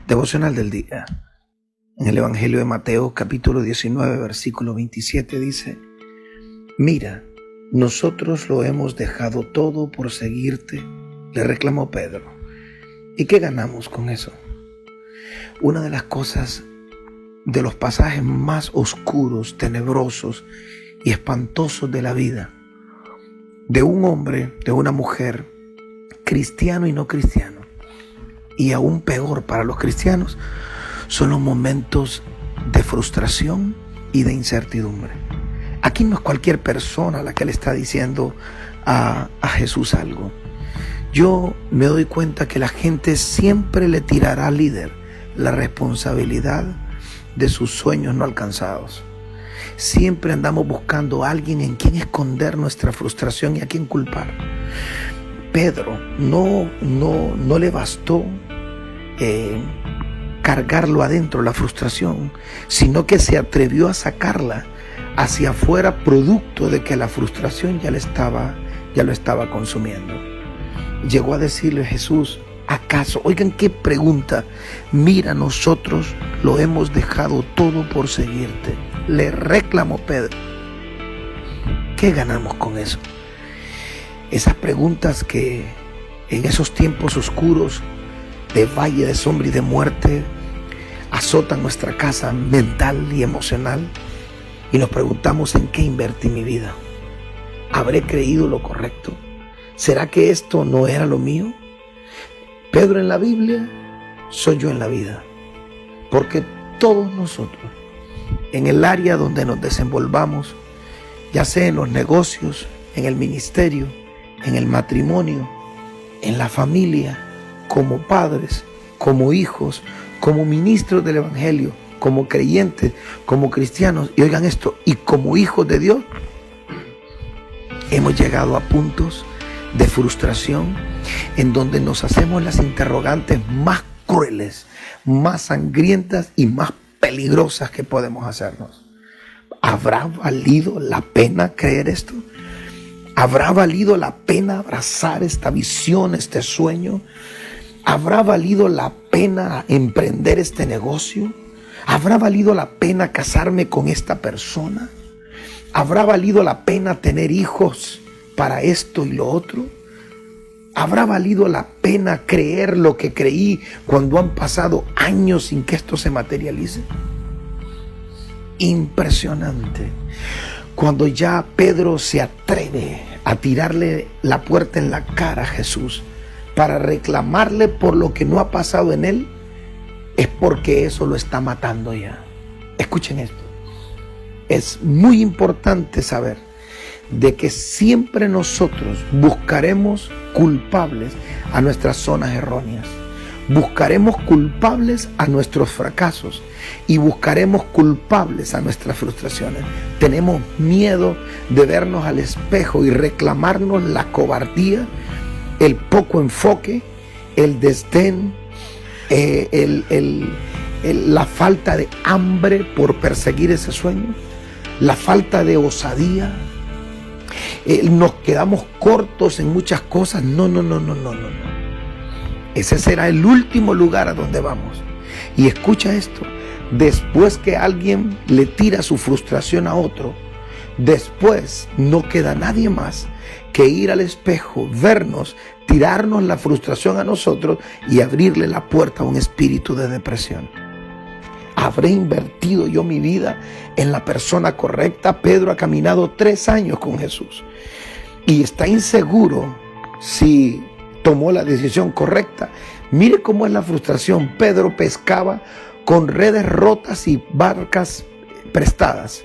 Devocional del día. En el Evangelio de Mateo, capítulo 19, versículo 27 dice: Mira, nosotros lo hemos dejado todo por seguirte, le reclamó Pedro. ¿Y qué ganamos con eso? Una de las cosas, de los pasajes más oscuros, tenebrosos y espantosos de la vida, de un hombre, de una mujer, cristiano y no cristiano, y aún peor para los cristianos, son los momentos de frustración y de incertidumbre. Aquí no es cualquier persona la que le está diciendo a Jesús algo. Yo me doy cuenta que la gente siempre le tirará al líder la responsabilidad de sus sueños no alcanzados. Siempre andamos buscando a alguien en quien esconder nuestra frustración y a quien culpar. Pedro no le bastó cargarlo adentro, la frustración, sino que se atrevió a sacarla hacia afuera, producto de que la frustración ya lo estaba consumiendo. Llegó a decirle Jesús: ¿acaso? Oigan qué pregunta. Mira, nosotros lo hemos dejado todo por seguirte, le reclamó Pedro. ¿Qué ganamos con eso? Esas preguntas que en esos tiempos oscuros de valle de sombra y de muerte azotan nuestra casa mental y emocional, y nos preguntamos: ¿en qué invertí mi vida? ¿Habré creído lo correcto? ¿Será que esto no era lo mío? Pedro en la Biblia, soy yo en la vida, porque todos nosotros, en el área donde nos desenvolvamos, ya sea en los negocios, en el ministerio, en el matrimonio, en la familia, como padres, como hijos, como ministros del Evangelio, como creyentes, como cristianos, y oigan esto, y como hijos de Dios, hemos llegado a puntos de frustración en donde nos hacemos las interrogantes más crueles, más sangrientas y más peligrosas que podemos hacernos. ¿Habrá valido la pena creer esto? ¿Habrá valido la pena abrazar esta visión, este sueño? ¿Habrá valido la pena emprender este negocio? ¿Habrá valido la pena casarme con esta persona? ¿Habrá valido la pena tener hijos para esto y lo otro? ¿Habrá valido la pena creer lo que creí cuando han pasado años sin que esto se materialice? Impresionante. Cuando ya Pedro se atreve a tirarle la puerta en la cara a Jesús para reclamarle por lo que no ha pasado en él, es porque eso lo está matando ya. Escuchen esto. Es muy importante saber de que siempre nosotros buscaremos culpables a nuestras zonas erróneas. Buscaremos culpables a nuestros fracasos y buscaremos culpables a nuestras frustraciones. Tenemos miedo de vernos al espejo y reclamarnos la cobardía, el poco enfoque, el desdén, la falta de hambre por perseguir ese sueño, la falta de osadía. Nos quedamos cortos en muchas cosas. No. Ese será el último lugar a donde vamos. Y escucha esto: después que alguien le tira su frustración a otro, después no queda nadie más que ir al espejo, vernos, tirarnos la frustración a nosotros y abrirle la puerta a un espíritu de depresión. ¿Habré invertido yo mi vida en la persona correcta? Pedro ha caminado 3 años con Jesús y está inseguro si tomó la decisión correcta. Mire cómo es la frustración. Pedro pescaba con redes rotas y barcas prestadas.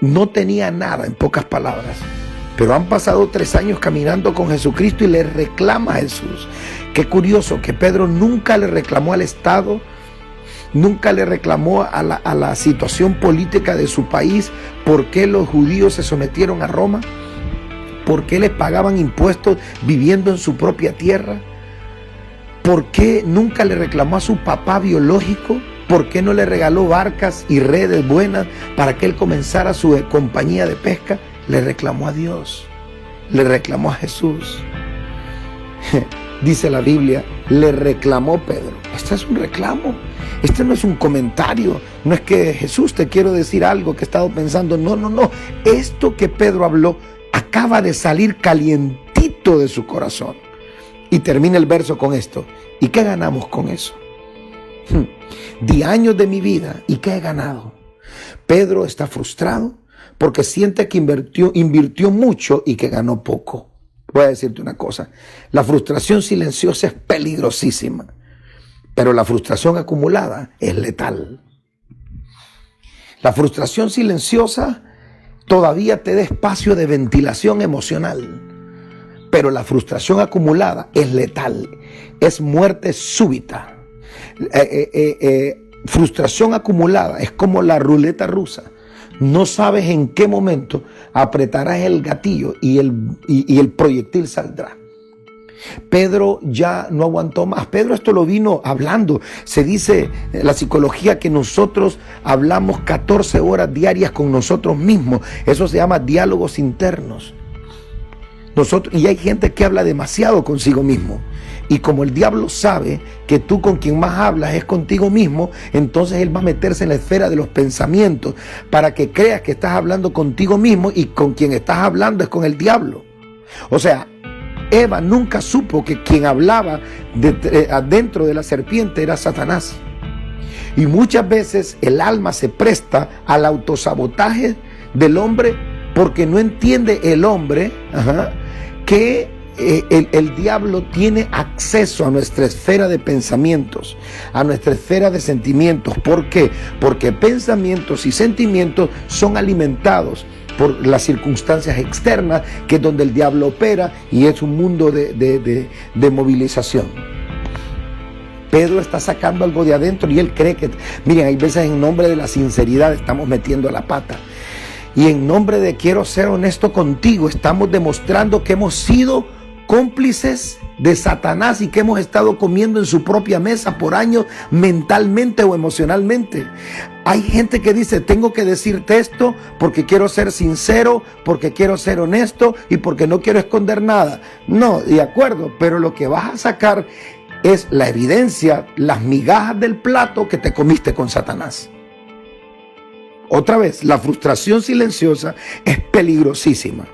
No tenía nada, en pocas palabras. Pero han pasado 3 años caminando con Jesucristo y le reclama a Jesús. Qué curioso que Pedro nunca le reclamó al Estado, nunca le reclamó a la situación política de su país, por qué los judíos se sometieron a Roma, por qué les pagaban impuestos viviendo en su propia tierra, por qué nunca le reclamó a su papá biológico, por qué no le regaló barcas y redes buenas para que él comenzara su compañía de pesca. Le reclamó a Dios, le reclamó a Jesús. dice la Biblia, le reclamó Pedro. Este es un reclamo. Este no es un comentario. No es que Jesús, te quiero decir algo que he estado pensando. No. Esto que Pedro habló acaba de salir calientito de su corazón. Y termina el verso con esto. ¿Y qué ganamos con eso? Di años de mi vida. ¿Y qué he ganado? Pedro está frustrado porque siente que invirtió mucho y que ganó poco. Voy a decirte una cosa. La frustración silenciosa es peligrosísima. Pero la frustración acumulada es letal. La frustración silenciosa todavía te da espacio de ventilación emocional. Pero la frustración acumulada es letal. Es muerte súbita. Frustración acumulada es como la ruleta rusa. No sabes en qué momento apretarás el gatillo y el proyectil saldrá. Pedro ya no aguantó más. Pedro esto lo vino hablando. Se dice en la psicología que nosotros hablamos 14 horas diarias con nosotros mismos. Eso se llama diálogos internos. Y hay gente que habla demasiado consigo mismo. Y como el diablo sabe que tú con quien más hablas es contigo mismo, entonces él va a meterse en la esfera de los pensamientos para que creas que estás hablando contigo mismo y con quien estás hablando es con el diablo. O sea, Eva nunca supo que quien hablaba dentro de la serpiente era Satanás. Y muchas veces el alma se presta al autosabotaje del hombre porque no entiende el hombre que el diablo tiene acceso a nuestra esfera de pensamientos, a nuestra esfera de sentimientos. ¿Por qué? Porque pensamientos y sentimientos son alimentados por las circunstancias externas, que es donde el diablo opera, y es un mundo de movilización. Pedro está sacando algo de adentro y él cree que, miren, hay veces en nombre de la sinceridad estamos metiendo la pata. Y en nombre de quiero ser honesto contigo, estamos demostrando que hemos sido cómplices de Satanás y que hemos estado comiendo en su propia mesa por años, mentalmente o emocionalmente. Hay gente que dice, tengo que decirte esto porque quiero ser sincero, porque quiero ser honesto y porque no quiero esconder nada. No, de acuerdo, pero lo que vas a sacar es la evidencia, las migajas del plato que te comiste con Satanás. Otra vez, la frustración silenciosa es peligrosísima,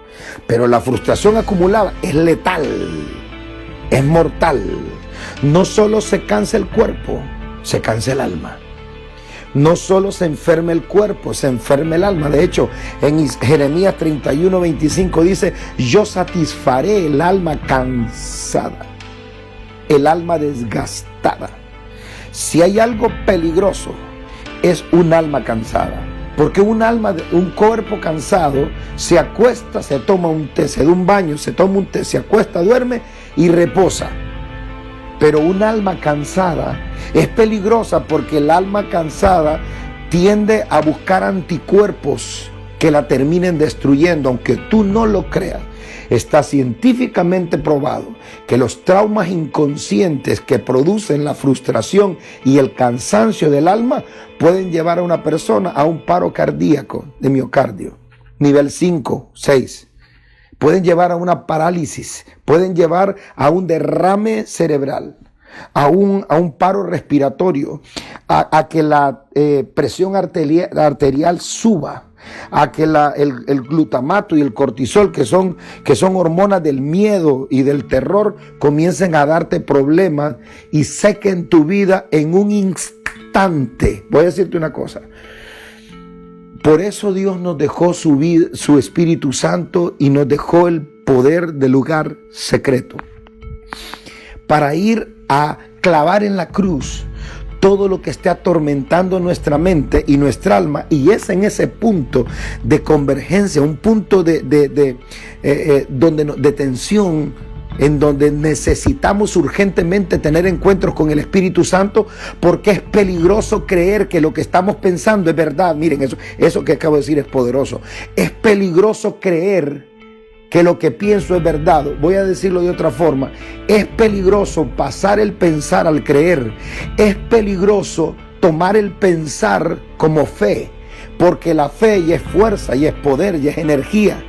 pero la frustración acumulada es letal, es mortal. No solo se cansa el cuerpo, se cansa el alma. No solo se enferma el cuerpo, se enferma el alma. De hecho, en Jeremías 31:25 dice, yo satisfaré el alma cansada, el alma desgastada. Si hay algo peligroso, es un alma cansada. Porque un cuerpo cansado se acuesta, se toma un té, se da un baño, se toma un té, se acuesta, duerme y reposa. Pero un alma cansada es peligrosa porque el alma cansada tiende a buscar anticuerpos que la terminen destruyendo, aunque tú no lo creas. Está científicamente probado que los traumas inconscientes que producen la frustración y el cansancio del alma pueden llevar a una persona a un paro cardíaco de miocardio, nivel 5, 6. Pueden llevar a una parálisis, pueden llevar a un derrame cerebral, a un paro respiratorio, a que la presión arterial suba, a que el glutamato y el cortisol, que son hormonas del miedo y del terror, comiencen a darte problemas y sequen tu vida en un instante. Voy a decirte una cosa. Por eso Dios nos dejó su Espíritu Santo y nos dejó el poder del lugar secreto para ir a clavar en la cruz todo lo que esté atormentando nuestra mente y nuestra alma, y es en ese punto de convergencia, un punto de tensión, en donde necesitamos urgentemente tener encuentros con el Espíritu Santo, porque es peligroso creer que lo que estamos pensando es verdad. Miren, eso que acabo de decir es poderoso. Es peligroso creer que lo que pienso es verdad. Voy a decirlo de otra forma. Es peligroso pasar el pensar al creer. Es peligroso tomar el pensar como fe, porque la fe ya es fuerza, y es poder, y es energía.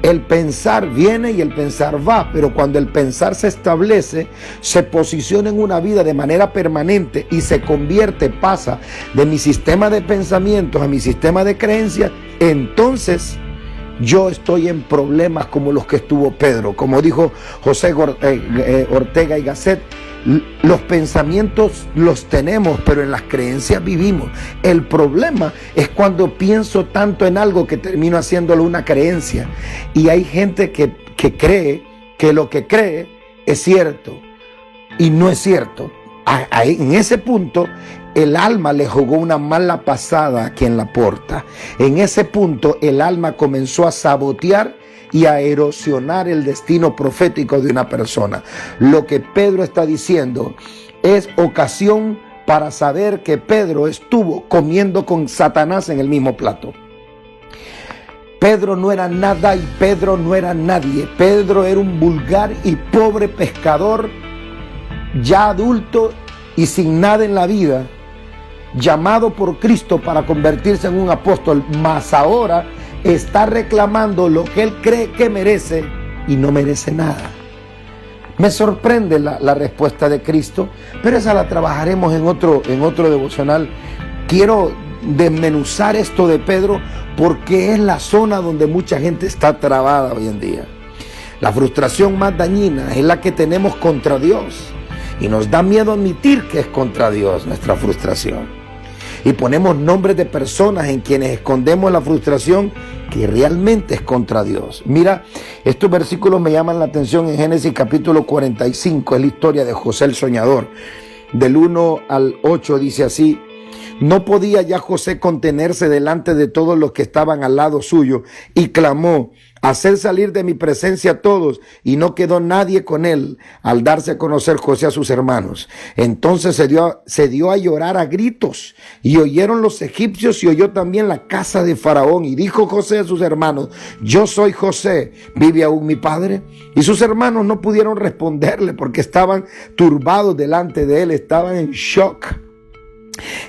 El pensar viene y el pensar va, pero cuando el pensar se establece, se posiciona en una vida de manera permanente y se convierte, pasa de mi sistema de pensamientos a mi sistema de creencias, entonces yo estoy en problemas como los que estuvo Pedro. Como dijo José Ortega y Gasset, los pensamientos los tenemos, pero en las creencias vivimos. El problema es cuando pienso tanto en algo que termino haciéndolo una creencia. Y hay gente que cree que lo que cree es cierto y no es cierto. En ese punto, el alma le jugó una mala pasada a quien la porta. En ese punto, el alma comenzó a sabotear y a erosionar el destino profético de una persona. Lo que Pedro está diciendo es ocasión para saber que Pedro estuvo comiendo con Satanás en el mismo plato. Pedro no era nada y Pedro no era nadie. Pedro era un vulgar y pobre pescador, ya adulto y sin nada en la vida, llamado por Cristo para convertirse en un apóstol, mas ahora está reclamando lo que él cree que merece y no merece nada. Me sorprende la respuesta de Cristo, pero esa la trabajaremos en otro devocional. Quiero desmenuzar esto de Pedro porque es la zona donde mucha gente está trabada hoy en día. La frustración más dañina es la que tenemos contra Dios y nos da miedo admitir que es contra Dios nuestra frustración. Y ponemos nombres de personas en quienes escondemos la frustración que realmente es contra Dios. Mira, estos versículos me llaman la atención en Génesis capítulo 45, es la historia de José el soñador. Del 1 al 8 dice así: no podía ya José contenerse delante de todos los que estaban al lado suyo y clamó: hacer salir de mi presencia a todos. Y no quedó nadie con él al darse a conocer José a sus hermanos. Entonces se dio a llorar a gritos, y oyeron los egipcios y oyó también la casa de Faraón. Y dijo José a sus hermanos: yo soy José, ¿vive aún mi padre? Y sus hermanos no pudieron responderle porque estaban turbados delante de él, estaban en shock.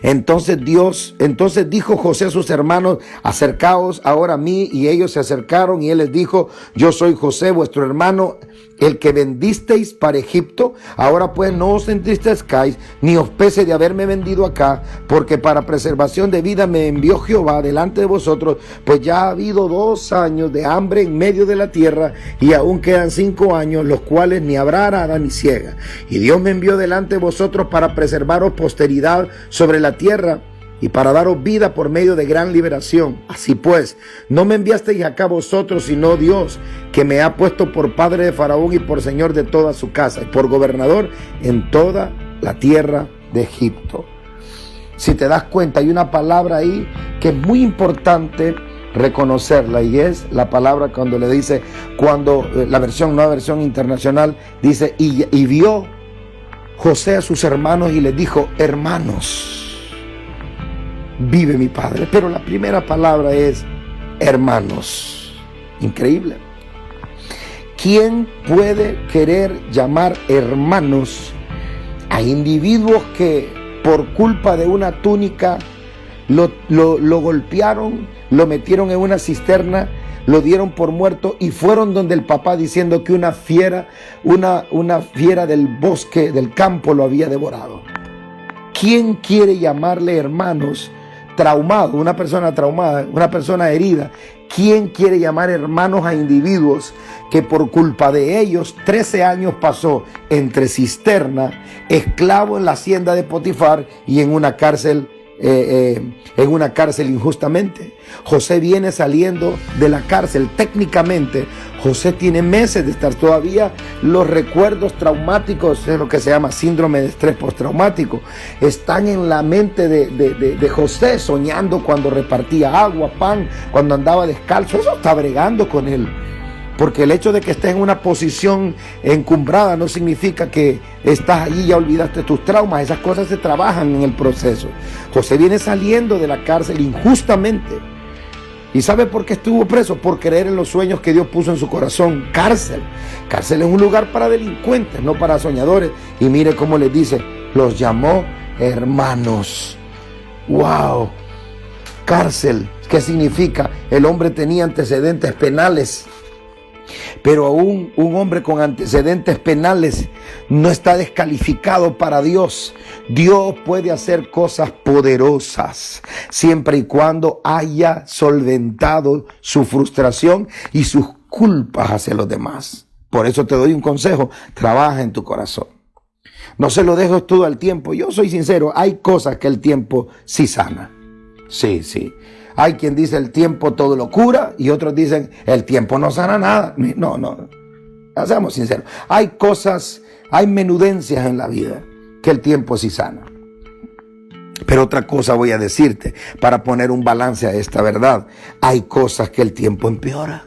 Entonces dijo José a sus hermanos: acercaos ahora a mí. Y ellos se acercaron y él les dijo: yo soy José, vuestro hermano, el que vendisteis para Egipto. Ahora pues no os entristezcáis, ni os pese de haberme vendido acá, porque para preservación de vida me envió Jehová delante de vosotros, pues ya ha habido 2 años de hambre en medio de la tierra, y aún quedan 5 años, los cuales ni habrá arada ni siega. Y Dios me envió delante de vosotros para preservaros posteridad sobre la tierra, y para daros vida por medio de gran liberación. Así pues, no me enviasteis acá vosotros, sino Dios, que me ha puesto por padre de Faraón y por señor de toda su casa, y por gobernador en toda la tierra de Egipto. Si te das cuenta, hay una palabra ahí que es muy importante reconocerla, y es la palabra cuando le dice, la nueva versión internacional dice: y vio José a sus hermanos y les dijo: hermanos, vive mi padre. Pero la primera palabra es hermanos. Increíble. ¿Quién puede querer llamar hermanos a individuos que por culpa de una túnica lo golpearon, lo metieron en una cisterna, lo dieron por muerto y fueron donde el papá diciendo que una fiera del bosque, del campo, lo había devorado? ¿Quién quiere llamarle hermanos traumado, una persona traumada, una persona herida? ¿Quién quiere llamar hermanos a individuos que por culpa de ellos 13 años pasó entre cisterna, esclavo en la hacienda de Potifar y en una cárcel injustamente? José viene saliendo de la cárcel. Técnicamente José tiene meses de estar todavía. Los recuerdos traumáticos, es lo que se llama síndrome de estrés postraumático, están en la mente de José, soñando cuando repartía agua, pan, cuando andaba descalzo. Eso está bregando con él, porque el hecho de que estés en una posición encumbrada no significa que estás allí y ya olvidaste tus traumas. Esas cosas se trabajan en el proceso. José viene saliendo de la cárcel injustamente. ¿Y sabe por qué estuvo preso? Por creer en los sueños que Dios puso en su corazón. Cárcel es un lugar para delincuentes, no para soñadores. Y mire cómo les dice: los llamó hermanos. ¡Wow! Cárcel, ¿qué significa? El hombre tenía antecedentes penales. Pero aún un hombre con antecedentes penales no está descalificado para Dios. Dios puede hacer cosas poderosas siempre y cuando haya solventado su frustración y sus culpas hacia los demás. Por eso te doy un consejo: trabaja en tu corazón. No se lo dejes todo el tiempo. Yo soy sincero, hay cosas que el tiempo sí sana. Sí. Hay quien dice el tiempo todo lo cura y otros dicen el tiempo no sana nada. No. Seamos sinceros. Hay cosas, hay menudencias en la vida que el tiempo sí sana. Pero otra cosa voy a decirte para poner un balance a esta verdad. Hay cosas que el tiempo empeora.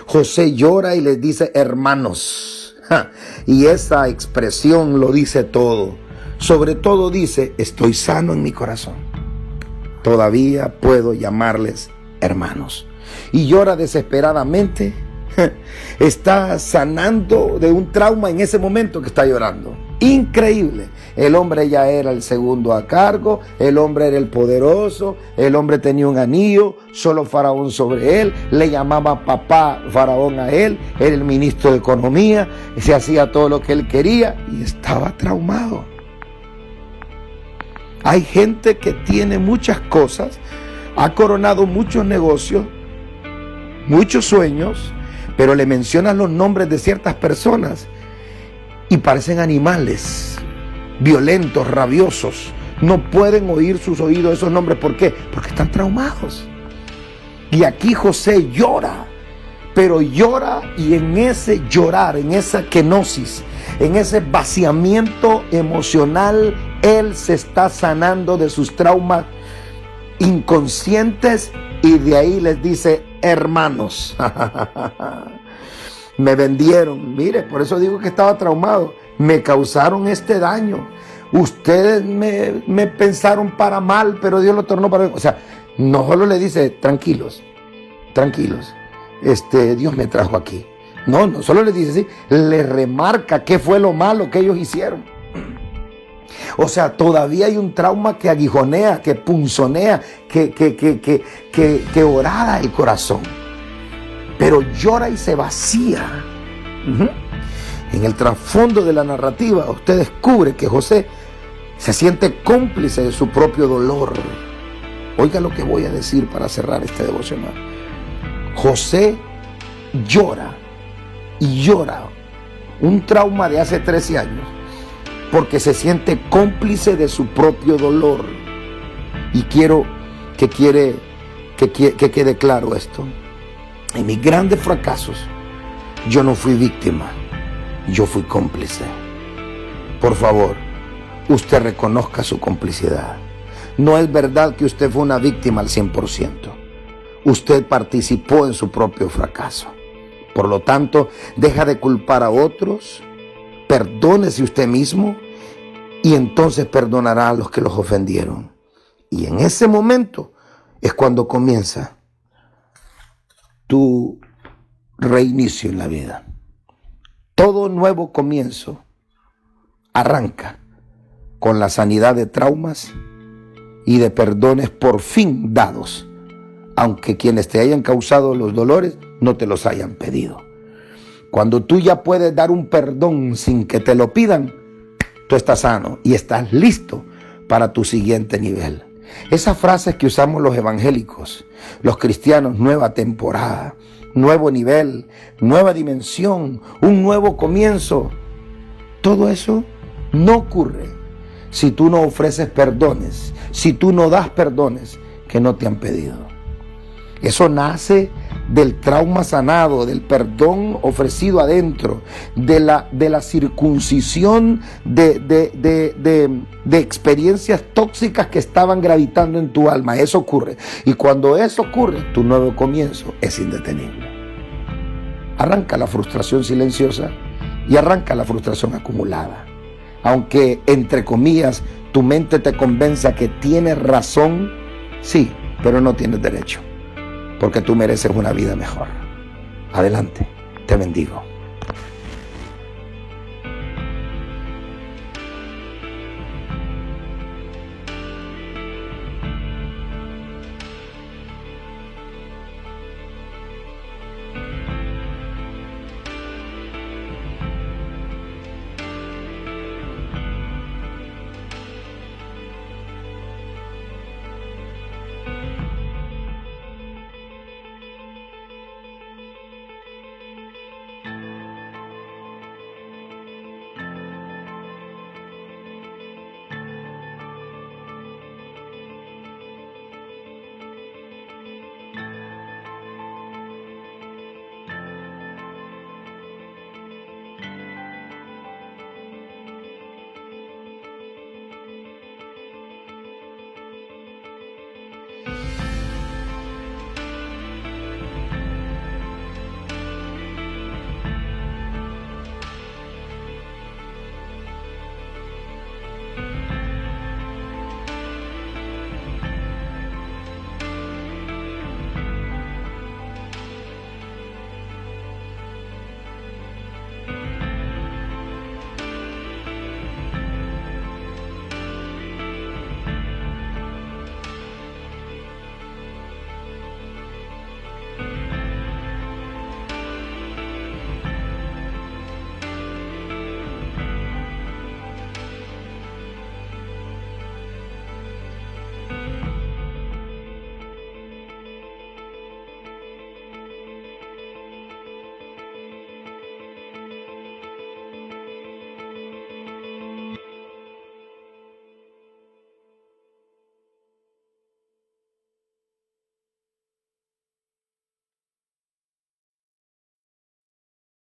José llora y les dice hermanos. Y esa expresión lo dice todo. Sobre todo dice, estoy sano en mi corazón. Todavía puedo llamarles hermanos. Y llora desesperadamente. Está sanando de un trauma en ese momento que está llorando. Increíble. El hombre ya era el segundo a cargo. El hombre era el poderoso. El hombre tenía un anillo. Solo Faraón sobre él. Le llamaba papá Faraón a él. Era el ministro de Economía. Se hacía todo lo que él quería. Y estaba traumado. Hay gente que tiene muchas cosas, ha coronado muchos negocios, muchos sueños, pero le mencionan los nombres de ciertas personas y parecen animales, violentos, rabiosos. No pueden oír sus oídos esos nombres. ¿Por qué? Porque están traumados. Y aquí José llora, pero llora, y en ese llorar, en esa kenosis, en ese vaciamiento emocional, él se está sanando de sus traumas inconscientes, y de ahí les dice hermanos. Me vendieron, mire, por eso digo que estaba traumado. Me causaron este daño. Ustedes me pensaron para mal, pero Dios lo tornó para bien. O sea, no solo le dice tranquilos, Dios me trajo aquí. No solo le dice así, le remarca qué fue lo malo que ellos hicieron. O sea, todavía hay un trauma que aguijonea, que punzonea, que horada el corazón. Pero llora y se vacía. En el trasfondo de la narrativa, usted descubre que José se siente cómplice de su propio dolor. Oiga lo que voy a decir para cerrar este devocional. José llora un trauma de hace 13 años porque se siente cómplice de su propio dolor. Y quiero que quede claro esto. En mis grandes fracasos yo no fui víctima, yo fui cómplice. Por favor, usted reconozca su complicidad. No es verdad que usted fue una víctima al 100%. Usted participó en su propio fracaso. Por lo tanto, deja de culpar a otros, perdónese usted mismo y entonces perdonará a los que los ofendieron. Y en ese momento es cuando comienza tu reinicio en la vida. Todo nuevo comienzo arranca con la sanidad de traumas y de perdones por fin dados, aunque quienes te hayan causado los dolores no te los hayan pedido. Cuando tú ya puedes dar un perdón sin que te lo pidan, tú estás sano y estás listo para tu siguiente nivel. Esas frases que usamos los evangélicos, los cristianos: nueva temporada, nuevo nivel, nueva dimensión, un nuevo comienzo, todo eso no ocurre si tú no ofreces perdones, si tú no das perdones que no te han pedido. Eso nace del trauma sanado, del perdón ofrecido adentro, de la circuncisión de experiencias tóxicas que estaban gravitando en tu alma. Eso ocurre. Y cuando eso ocurre, tu nuevo comienzo es indetenible. Arranca la frustración silenciosa y arranca la frustración acumulada. Aunque, entre comillas, tu mente te convenza que tienes razón, sí, pero no tienes derecho. Porque tú mereces una vida mejor. Adelante, te bendigo.